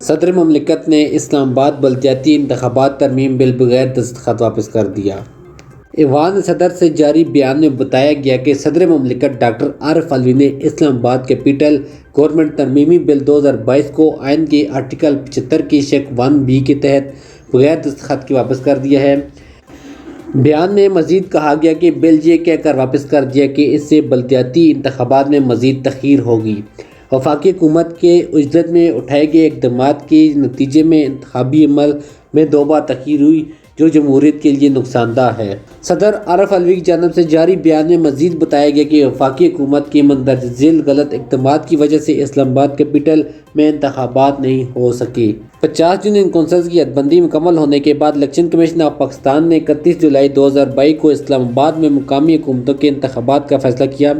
صدر مملکت نے اسلام آباد بلدیاتی انتخابات ترمیم بل بغیر دستخط واپس کر دیا۔ ایوان صدر سے جاری بیان میں بتایا گیا کہ صدر مملکت ڈاکٹر عارف علوی نے اسلام آباد کیپٹل گورنمنٹ ترمیمی بل 2022 کو آئین کے آرٹیکل 75 کی شق 1B کے تحت بغیر دستخط کے واپس کر دیا ہے۔ بیان میں مزید کہا گیا کہ بل یہ کہہ کر واپس کر دیا کہ اس سے بلدیاتی انتخابات میں مزید تاخیر ہوگی۔ وفاقی حکومت کے عجلت میں اٹھائے گئے اقدامات کے نتیجے میں انتخابی عمل میں 2 بار تاخیر ہوئی جو جمہوریت کے لیے نقصان دہ ہے۔ صدر عارف علوی کی جانب سے جاری بیان میں مزید بتایا گیا کہ وفاقی حکومت کے مندرجہ ذیل غلط اقدامات کی وجہ سے اسلام آباد کیپٹل میں انتخابات نہیں ہو سکے۔ 50 یونین کونسلز کی حد بندی مکمل ہونے کے بعد الیکشن کمیشن آف پاکستان نے 31 جولائی 2022 کو اسلام آباد میں مقامی حکومتوں کے انتخابات کا فیصلہ کیا۔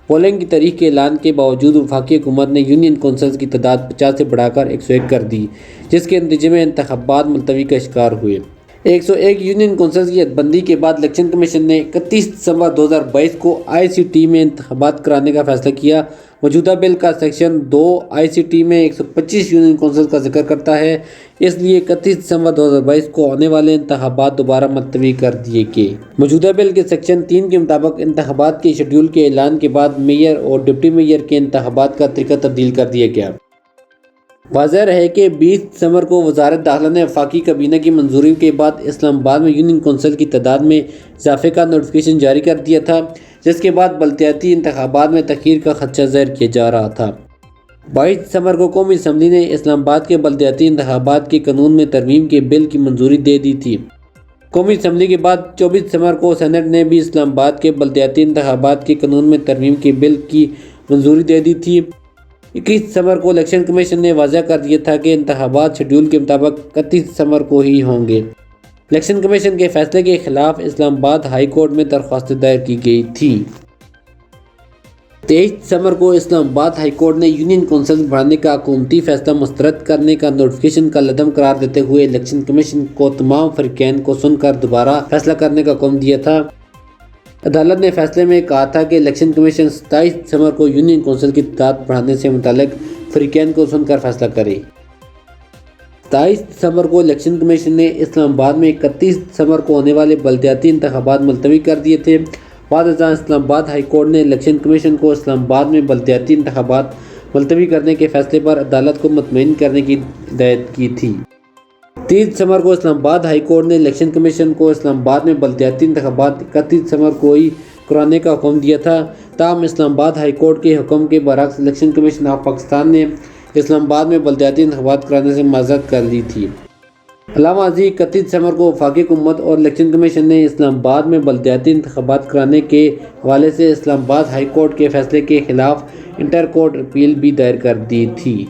پولنگ کی تاریخ کے اعلان کے باوجود وفاقی حکومت نے یونین کونسلز کی تعداد 50 سے بڑھا کر 101 کر دی، جس کے نتیجے میں انتخابات ملتوی کا شکار ہوئے۔ 101 یونین کونسلز کی حد بندی کے بعد الیکشن کمیشن نے 31 دسمبر 2022 کو ICT میں انتخابات کرانے کا فیصلہ کیا۔ موجودہ بل کا سیکشن 2 ICT میں 125 یونین کونسلز کا ذکر کرتا ہے، اس لیے 31 دسمبر 2022 کو ہونے والے انتخابات دوبارہ ملتوی کر دیے گئے۔ موجودہ بل کے سیکشن 3 کے مطابق انتخابات کے شیڈول کے اعلان کے بعد میئر اور ڈپٹی میئر کے انتخابات کا طریقہ تبدیل کر دیا گیا۔ واضح رہے کہ 20 دسمبر کو وزارت داخلہ نے وفاقی کابینہ کی منظوری کے بعد اسلام آباد میں یونین کونسل کی تعداد میں اضافے کا نوٹیفیکیشن جاری کر دیا تھا، جس کے بعد بلدیاتی انتخابات میں تاخیر کا خدشہ ظاہر کیا جا رہا تھا۔ 22 دسمبر کو قومی اسمبلی نے اسلام آباد کے بلدیاتی انتخابات کے قانون میں ترمیم کے بل کی منظوری دے دی تھی۔ قومی اسمبلی کے بعد 24 دسمبر کو سینٹ نے بھی اسلام آباد کے بلدیاتی انتخابات کے قانون میں ترمیم کے بل کی منظوری دے دی تھی۔ 21 دسمبر کو الیکشن کمیشن نے واضح کر دیا تھا کہ انتخابات شیڈول کے مطابق 31 دسمبر کو ہی ہوں گے۔ الیکشن کمیشن کے فیصلے کے خلاف اسلام آباد ہائی کورٹ میں درخواست دائر کی گئی تھی۔ 23 دسمبر کو اسلام آباد ہائی کورٹ نے یونین کونسل بڑھانے کا حکومتی فیصلہ مسترد کرنے کا نوٹیفیکیشن کا عدم قرار دیتے ہوئے الیکشن کمیشن کو تمام فریقین کو سن کر دوبارہ فیصلہ کرنے کا حکم دیا تھا۔ عدالت نے فیصلے میں کہا تھا کہ الیکشن کمیشن 27 دسمبر کو یونین کونسل کی تعداد بڑھانے سے متعلق فریقین کو سن کر فیصلہ کرے۔ 27 دسمبر کو الیکشن کمیشن نے اسلام آباد میں 31 دسمبر کو ہونے والے بلدیاتی انتخابات ملتوی کر دیے تھے۔ بعد ازاں اسلام آباد ہائی کورٹ نے الیکشن کمیشن کو اسلام آباد میں بلدیاتی انتخابات ملتوی کرنے کے فیصلے پر عدالت کو مطمئن کرنے کی ہدایت کی تھی۔ 30 دسمبر کو اسلام آباد ہائی کورٹ نے الیکشن کمیشن کو اسلام آباد میں بلدیاتی انتخابات 31 دسمبر کو ہی کرانے کا حکم دیا تھا، تاہم اسلام آباد ہائی کورٹ کے حکم کے برعکس الیکشن کمیشن آف پاکستان نے اسلام آباد میں بلدیاتی انتخابات کرانے سے معذرت کر لی تھی۔ علاوہ ازیں 31 دسمبر کو وفاقی حکومت اور الیکشن کمیشن نے اسلام آباد میں بلدیاتی انتخابات کرانے کے حوالے سے اسلام آباد ہائی کورٹ کے فیصلے کے خلاف انٹر کورٹ اپیل بھی دائر کر دی تھی۔